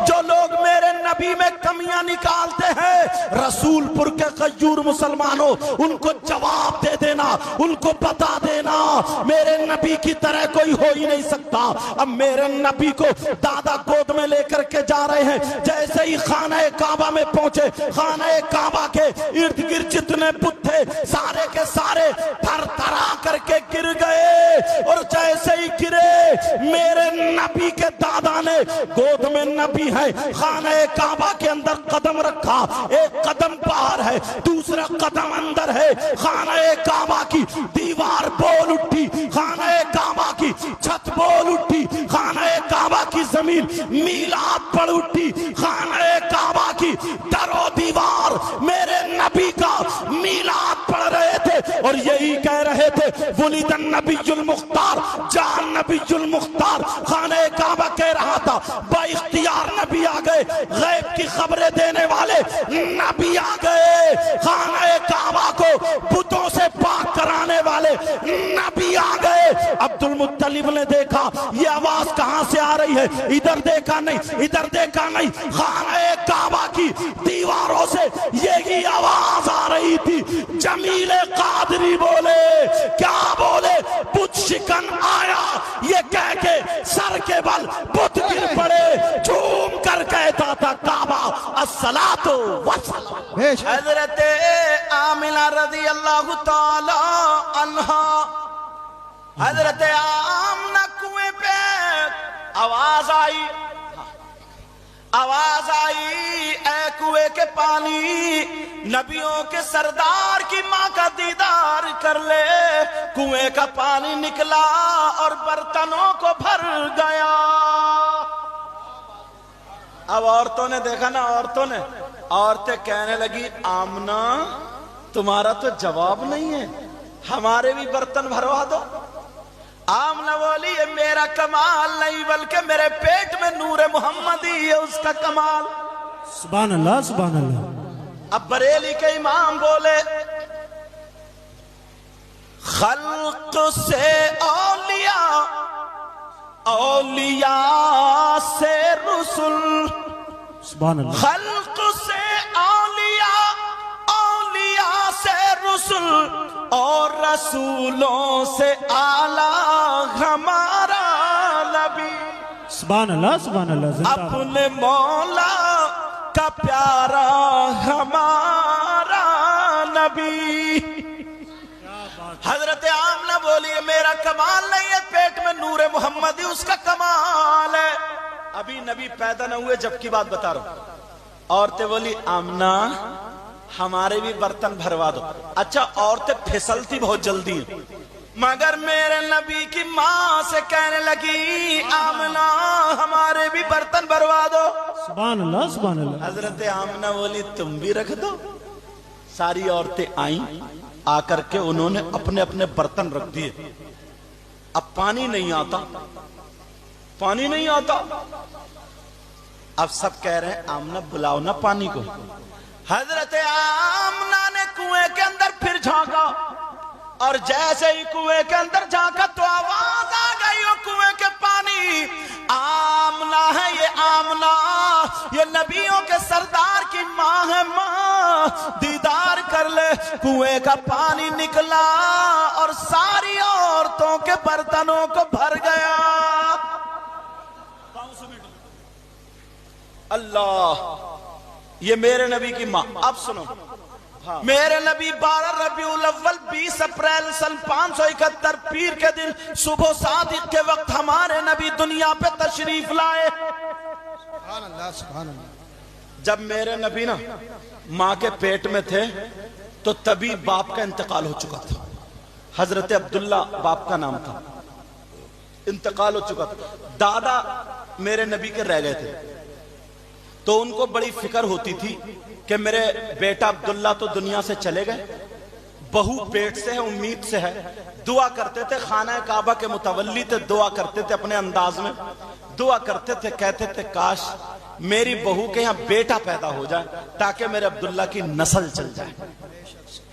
جو لوگ میرے نبی میں کمیاں نکالتے ہیں، رسول پور کے غیور مسلمانوں ان کو جواب دے دینا، ان کو بتا دینا میرے نبی کی طرح کوئی ہو ہی نہیں سکتا۔ اب میرے نبی کو دادا گود میں لے کر کے جا رہے ہیں، جیسے ہی خانہ کعبہ میں پہنچے، خانہ کعبہ کے ارد گرد جتنے بت تھے سارے کے سارے تھر تھرا کر کے گر گئے، اور جیسے ہی گرے میرے نبی کے دادا نے گود میں نبی ہے خانہ کعبہ کے اندر قدم رکھا، ایک قدم باہر ہے دوسرا قدم اندر ہے، خانہ کعبہ کی دیوار بول اٹھی، خانہ کعبہ کی چھت بول اٹھی، خانہ کعبہ کی زمین میلاد پڑ اٹھی، خانہ کعبہ کی در و دیوار میرے نبی کا میلاد پڑھ رہے تھے، اور یہی کہہ رہے تھے ولد النبی المختار، جان نبی المختار۔ خانہ کعبہ کہہ رہا تھا با اختیار نبی آ گئے، غیب کی خبریں دینے والے نبی آ گئے، خانہ کعبہ کو بتوں سے پاک کرانے والے نبی آ گئے۔ عبد المطلب نے دیکھا یہ آواز کہاں سے آ رہی ہے، ادھر دیکھا نہیں ادھر دیکھا نہیں، خانہ کعبہ کی دیواروں سے یہی آواز آ رہی تھی۔ جمیل قادری بولے، کیا بولے؟ بت شکن آیا، یہ کہہ کے سر کے بل بت گر پڑے، جھوم کر کہتا تھا کعبہ الصلاۃ والسلام۔ حضرت آمنہ رضی اللہ تعالی عنہا، حضرت آمنہ کنویں پہ آواز آئی، آواز آئی اے کنویں کے پانی، نبیوں کے سردار کی ماں کا دیدار کر لے۔ کنویں کا پانی نکلا اور برتنوں کو بھر گیا۔ اب عورتوں نے دیکھا نا، عورتیں کہنے لگی آمنہ تمہارا تو جواب نہیں ہے، ہمارے بھی برتن بھروا دو۔ آمنہ بولی یہ میرا کمال نہیں بلکہ میرے پیٹ میں نور محمدی ہے اس کا کمال۔ سبحان اللہ سبحان اللہ۔ اب بریلی کے امام بولے خلق سے اولیاء، اولیاء سے رسول، سبحان اللہ۔ خلق سے اولیاء، اولیاء سے رسول، اور رسولوں سے اعلیٰ ہمارا نبی۔ سبحان اللہ سبحان اللہ۔ اپنے مولا کا پیارا ہمارا نبی۔ حضرت آمنہ بولی میرا کمال نہیں ہے، پیٹ میں نور محمدی اس کا کمال ہے۔ ابھی نبی پیدا نہ ہوئے جب کی بات بتا رہا ہوں۔ عورتیں بولی آمنہ ہمارے بھی برتن بھروا دو۔ اچھا عورتیں پھسلتی بہت جلدی ہیں، مگر میرے نبی کی ماں سے کہنے لگی آمنہ ہمارے بھی برتن بھروا دو۔ سبحان اللہ سبحان اللہ۔ حضرت آمنہ بولی تم بھی رکھ دو۔ ساری عورتیں آئیں، آ کر کے انہوں نے اپنے اپنے برتن رکھ دیے۔ اب پانی نہیں آتا، پانی نہیں آتا۔ اب سب کہہ رہے ہیں آمنہ بلاؤ نا پانی کو۔ حضرت آمنہ نے کنویں کے اندر پھر جھانکا، اور جیسے ہی کنویں کے اندر جھانکا تو آواز آ گئی وہ کنویں کے پانی آمنہ ہے، یہ آمنہ یہ نبیوں کے سردار کی ماں ہے، ماں دیدار کر لے۔ کنویں کا پانی نکلا اور ساری عورتوں کے برتنوں کو بھر گیا۔ اللہ، یہ میرے نبی کی ماں۔ اب سنو، میرے نبی 12 ربیع الاول 20 اپریل سن 571 پیر کے دن صبح صادق کے وقت ہمارے نبی دنیا پہ تشریف لائے۔ سبحان اللہ سبحان اللہ۔ جب میرے نبی نا ماں کے پیٹ میں تھے تو تبھی باپ کا انتقال ہو چکا تھا۔ حضرت عبداللہ باپ کا نام تھا، انتقال ہو چکا تھا۔ دادا میرے نبی کے رہ گئے تھے، تو ان کو بڑی فکر ہوتی تھی کہ میرے بیٹا عبداللہ تو دنیا سے چلے گئے، بہو پیٹ سے ہے، امید سے ہے۔ دعا کرتے تھے، خانہ کعبہ کے متولی تھے، دعا کرتے تھے اپنے انداز میں، دعا کرتے تھے، کہتے تھے کاش میری بہو کے یہاں بیٹا پیدا ہو جائے تاکہ میرے عبداللہ کی نسل چل جائے۔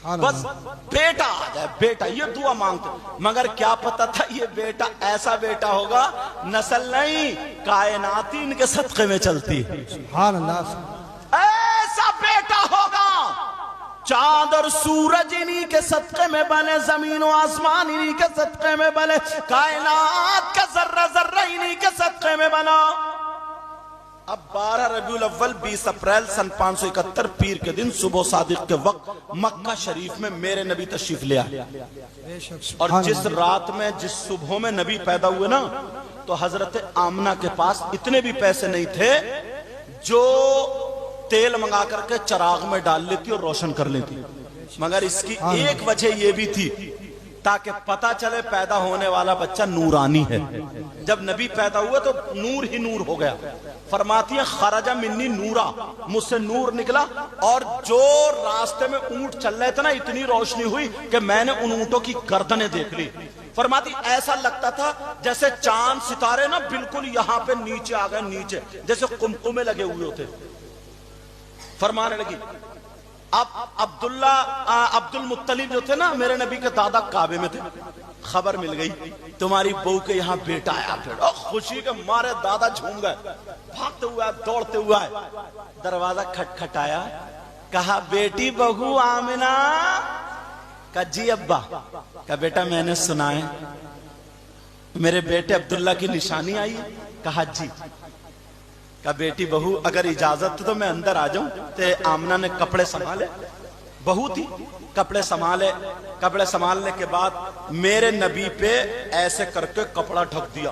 بس بیٹا آ جائے، بیٹا، یہ دعا مانگتے، مگر کیا پتا تھا یہ بیٹا ایسا بیٹا ہوگا، نسل نہیں، کائنات ان کے صدقے میں چلتی ہے، سبحان اللہ، ایسا بیٹا ہوگا، چاند اور سورج انہی کے صدقے میں بنے، زمین و آسمان انہی کے صدقے میں بنے، کائنات کا ذرہ ذرہ انہی کے صدقے میں بنا۔ اب 12 ربیع الاول 20 اپریل سن 571 پیر کے دن صبح صادق کے وقت مکہ شریف میں میرے نبی تشریف لے آئے، اور جس رات میں، جس صبح میں نبی پیدا ہوئے نا، تو حضرت آمنہ کے پاس اتنے بھی پیسے نہیں تھے جو تیل منگا کر کے چراغ میں ڈال لیتی اور روشن کر لیتی، مگر اس کی ایک وجہ یہ بھی تھی تاکہ پتا چلے پیدا ہونے والا بچہ نورانی ہے۔ جب نبی پیدا ہوئے تو نور ہی نور ہو گیا، فرماتی ہیں خرج منی نورا، مجھ سے نور نکلا، اور جو راستے میں اونٹ چل رہے تھے نا، اتنی روشنی ہوئی کہ میں نے ان اونٹوں کی گردنیں دیکھ لی، فرماتی ایسا لگتا تھا جیسے چاند ستارے نا بالکل یہاں پہ نیچے آ گئے، نیچے جیسے قمقمے لگے ہوئے ہوتے۔ فرمانے لگی اب عبد المطلب جو تھے نا میرے نبی کے دادا، کعبے میں تھے، خبر مل گئی تمہاری بہو کے یہاں بیٹا آیا، پھر خوشی کے مارے دادا جھوم گئے، بھاگتے ہوئے آئے، دوڑتے ہوئے آئے، دروازہ کھٹکھٹایا، کہا بیٹی بہو آمنہ، کہا جی ابا، کہا بیٹا میں نے سنا ہے میرے بیٹے عبداللہ کی نشانی آئی ہے، کہا جی، کہا بیٹی بہو اگر اجازت تو میں اندر آ جاؤں۔ تے آمنہ نے کپڑے سنبھالے، بہو تھی، کپڑے سنبھالے، کپڑے سنبھالنے کے بعد میرے نبی پہ ایسے کر کے کپڑا ڈھک دیا،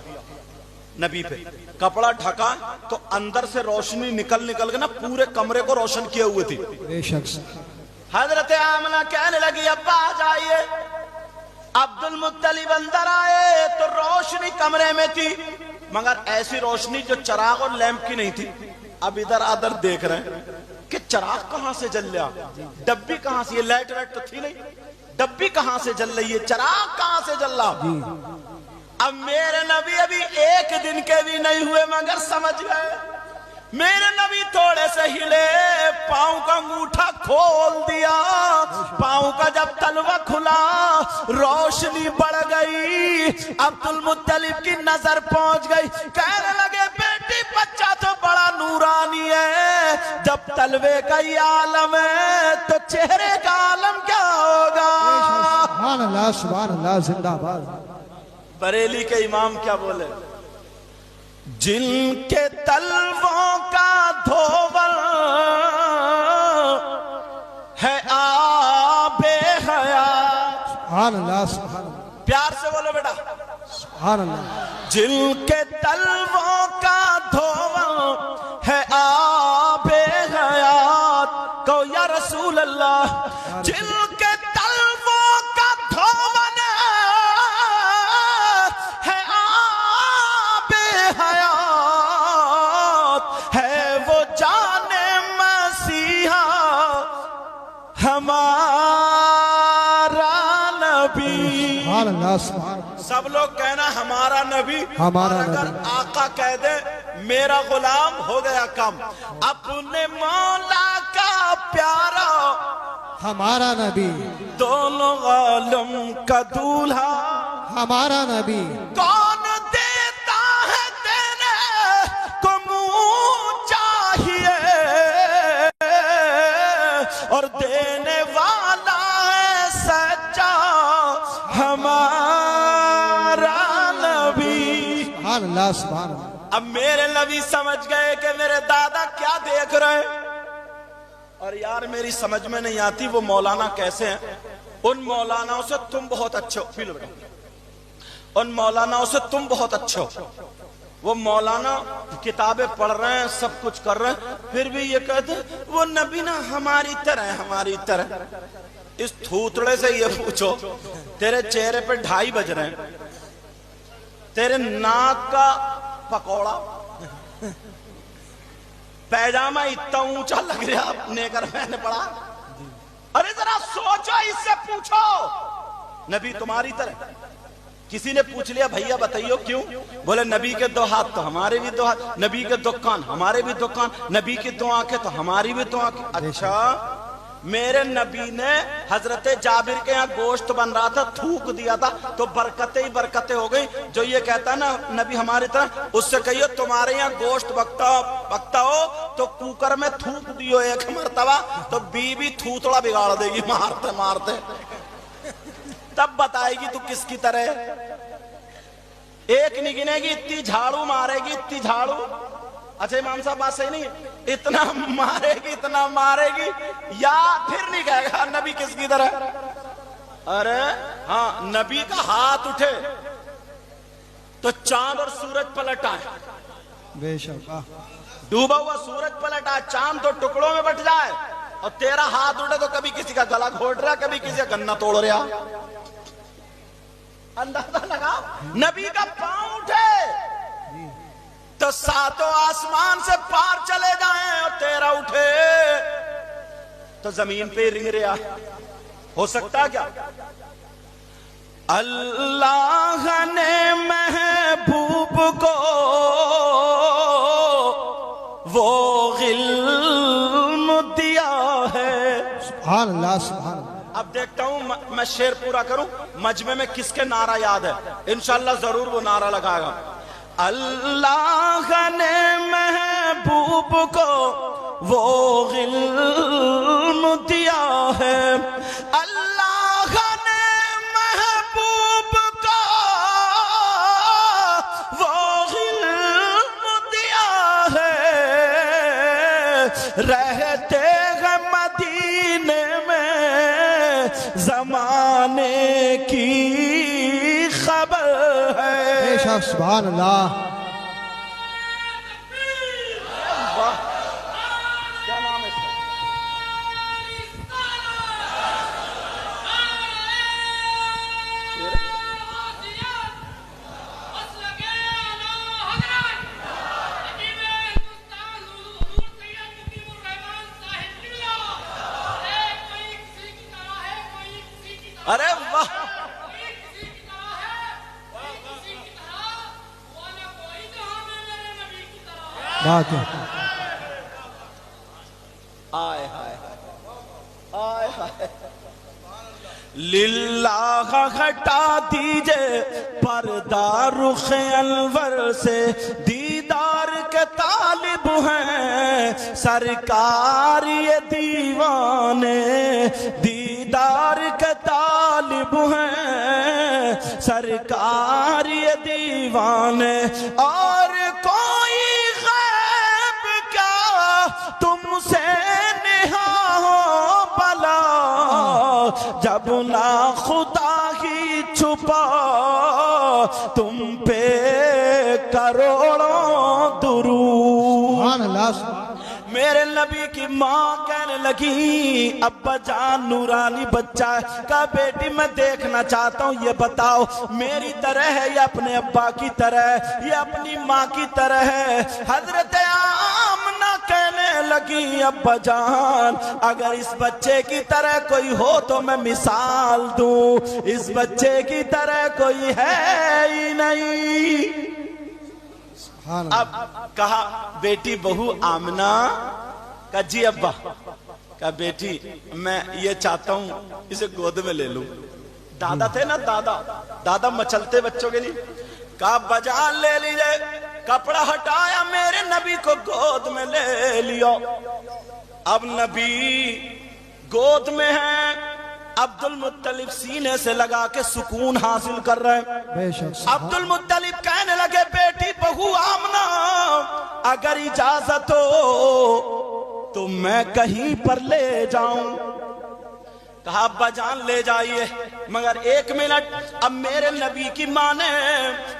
نبی پہ کپڑا ڈھکا تو اندر سے روشنی نکل کے نا پورے کمرے کو روشن کیے ہوئے تھی۔ بے شک حضرت آمنہ کہنے لگی ابا آ جائیے، عبد المطلب اندر آئے تو روشنی کمرے میں تھی، مگر ایسی روشنی جو چراغ اور لیمپ کی نہیں تھی۔ اب ادھر ادھر دیکھ رہے ہیں کہ چراغ کہاں سے جل رہا، ڈبی کہاں سے، یہ لائٹ تو تھی نہیں، ڈبی کہاں سے جل رہی ہے، چراغ کہاں سے جل رہا۔ اب میرے نبی ابھی ایک دن کے بھی نہیں ہوئے مگر سمجھ گئے، میرے نبی تھوڑے سے ہلے، پاؤں کا انگوٹھا کھول دیا، پاؤں کا جب تلوہ کھلا روشنی بڑھ گئی، عبد المطلب کی نظر پہنچ گئی، کہنے لگے بیٹی بچہ تو بڑا نورانی ہے، جب تلوے کا یہ عالم ہے تو چہرے کا عالم کیا ہوگا۔ سبحان اللہ، سبحان اللہ، زندہ باد۔ بریلی کے امام کیا بولے، جن کے تلووں کا دھوول ہے آب حیات، سبحان اللہ، سبحان اللہ، پیار سے بولو بیٹا، سبحان اللہ، جن کے تلووں کا دھوول ہے آب حیات، کہو یا رسول اللہ، جن کے تلووں کا دھوول ہمارا نبی، سبحان اللہ، سبحان اللہ، سب لوگ کہنا ہمارا نبی، ہمارا اور اگر نبی، آقا کہہ دے میرا غلام، ہو گیا کم۔ اپنے مولا کا پیارا ہمارا نبی، دونوں عالم کا دولہا، ہمارا نبی، کون دیتا ہے دینے کو منہ چاہیے، اور دینے والا ہے سچا ہمارا نبی۔ سبحان اللہ، سبحان اللہ۔ اب میرے نبی سمجھ گئے کہ میرے دادا کیا دیکھ رہے ہیں، اور یار میری سمجھ میں نہیں آتی وہ مولانا کیسے ہیں، ان مولاناؤں سے تم بہت اچھے ہو، ان مولاناؤں سے تم بہت اچھے ہو، وہ مولانا کتابیں پڑھ رہے ہیں، سب کچھ کر رہے ہیں، پھر بھی یہ کہتے ہیں وہ نبی نا ہماری طرح ہے، ہماری طرح۔ اس تھوتڑے سے یہ پوچھو، تیرے چہرے پہ 2:30 بج رہے ہیں، تیرے ناک کا پکوڑا، پیجامہ اتنا اونچا لگ رہا، نیکر میں نے پڑھا، ارے ذرا سوچو، اس سے پوچھو نبی تمہاری طرح۔ کسی نے پوچھ لیا بھیا بتائیو کیوں، بولے نبی کے 2 ہاتھ تو ہمارے بھی 2 ہاتھ، نبی کے 2 کان ہمارے بھی 2 کان، نبی کی 2 آنکھیں تو ہماری بھی 2 آنکھیں۔ اچھا میرے نبی نے حضرت جابر کے یہاں گوشت بن رہا تھا، تھوک دیا تھا تو برکتیں ہی برکتیں ہو گئی. جو یہ کہتا ہے نا نبی ہماری طرح، اس سے کہیے تمہارے یہاں گوشت پکتا ہو تو کوکر میں تھوک دیو ایک مرتبہ تو بی تھوتڑا بگاڑ دے گی مارتے مارتے، تب بتائے گی تو کس کی طرح. ایک نہیں گنے گی، اتنی جھاڑو مارے گی، اتنی جھاڑو. اچھا امام صاحب بات صحیح نہیں ہے؟ اتنا مارے گی یا پھر نہیں کہے گا نبی کس کی طرح. ارے ہاں، نبی کا ہاتھ اٹھے تو چاند اور سورج پلٹ آئے. بے شک. ڈوبا ہوا سورج پلٹ آئے، چاند تو ٹکڑوں میں بٹ جائے، اور تیرا ہاتھ اٹھے تو کبھی کسی کا گلا گھوٹ رہا، کبھی کسی کا گنا توڑ رہا. اندازہ لگا. نبی کا پاؤں اٹھے تو ساتوں آسمان سے پار چلے جائیں، اور تیرا اٹھے تو زمین پہ رنگ رہا. ہو سکتا کیا؟ اللہ نے محبوب کو وہ علم دیا ہے. سبحان اللہ سبحان اللہ. اب دیکھتا ہوں میں شعر پورا کروں، مجمع میں کس کے نعرہ یاد ہے، انشاءاللہ ضرور وہ نعرہ لگائے گا. اللہ نے محبوب کو وہ علم دیا ہے، اللہ نے محبوب کو وہ علم دیا ہے. رہتے ہیں مدینے میں زمانے کی خبر ہے. بے شک سبحان اللہ. کیا نام ہے اس کا؟ ارے واہ، بات ہے. آئے ہائے آئے ہائے. للہ ہٹا دیجئے پردہ رخ انور سے، دیدار کے طالب ہیں سرکار یہ دیوانے، دیدار کے طالب ہیں سرکار یہ دیوانے. اور کوئی غیب کیا تم سے نہا ہو بلا، جب نا خدا ہی چھپا تم پہ کروڑوں درود. سبحان اللہ سبحان اللہ. میرے نبی کی ماں کہنے لگی ابا جان نورانی بچہ ہے، کہا بیٹی میں دیکھنا چاہتا ہوں، یہ بتاؤ میری طرح ہے یا اپنے ابا کی طرح ہے یا اپنی ماں کی طرح ہے. حضرت آمنہ کہنے لگی ابا جان اگر اس بچے کی طرح کوئی ہو تو میں مثال دوں، اس بچے کی طرح کوئی ہے ہی نہیں. اب کہا بیٹی بہو آمنہ، کہا جی ابا، کہا بیٹی میں یہ چاہتا ہوں اسے گود میں لے لوں. دادا تھے نا، دادا مچلتے بچوں کے لیے. کہا بجان لے لیجئے. کپڑا ہٹایا، میرے نبی کو گود میں لے لیا. اب نبی گود میں ہیں، عبد المطلب سینے سے لگا کے سکون حاصل کر رہے ہیں. عبد المطلب کہنے لگے بیٹی بہو آمنہ اگر اجازت ہو تو میں کہیں پر لے جاؤں. کہا ابا جان لے جائیے، مگر ایک منٹ. اب میرے نبی کی ماں نے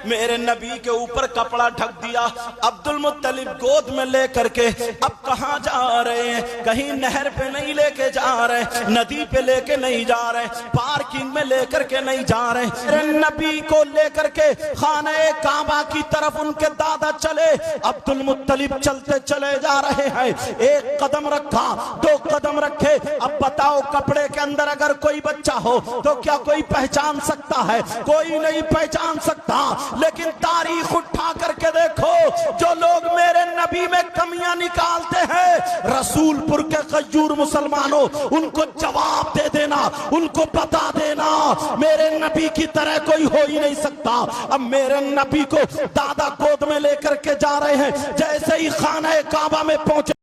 میرے نبی کے اوپر کپڑا ڈھک دیا. عبد المطلب گود میں لے کر کے اب کہاں جا رہے ہیں؟ کہیں نہر پہ نہیں لے کے جا رہے، ندی پہ لے کے نہیں جا رہے، پارکنگ میں لے کر کے نہیں جا رہے. میرے نبی کو لے کر کے خانہ کعبہ کی طرف ان کے دادا چلے. عبد المطلب چلتے چلے جا رہے ہیں. ایک قدم رکھا، دو قدم رکھے. اب بتاؤ کپڑے کے اندر اگر کوئی بچہ ہو تو کیا کوئی پہچان سکتا ہے؟ کوئی نہیں پہچان سکتا. لیکن تاریخ اٹھا کر کے دیکھو، جو لوگ میرے نبی میں کمیاں نکالتے ہیں رسول پور کے غیور مسلمانوں ان کو جواب دے دینا، ان کو بتا دینا میرے نبی کی طرح کوئی ہو ہی نہیں سکتا۔ اب میرے نبی کو دادا گود میں لے کر کے جا رہے ہیں، جیسے ہی خانہ کعبہ میں پہنچے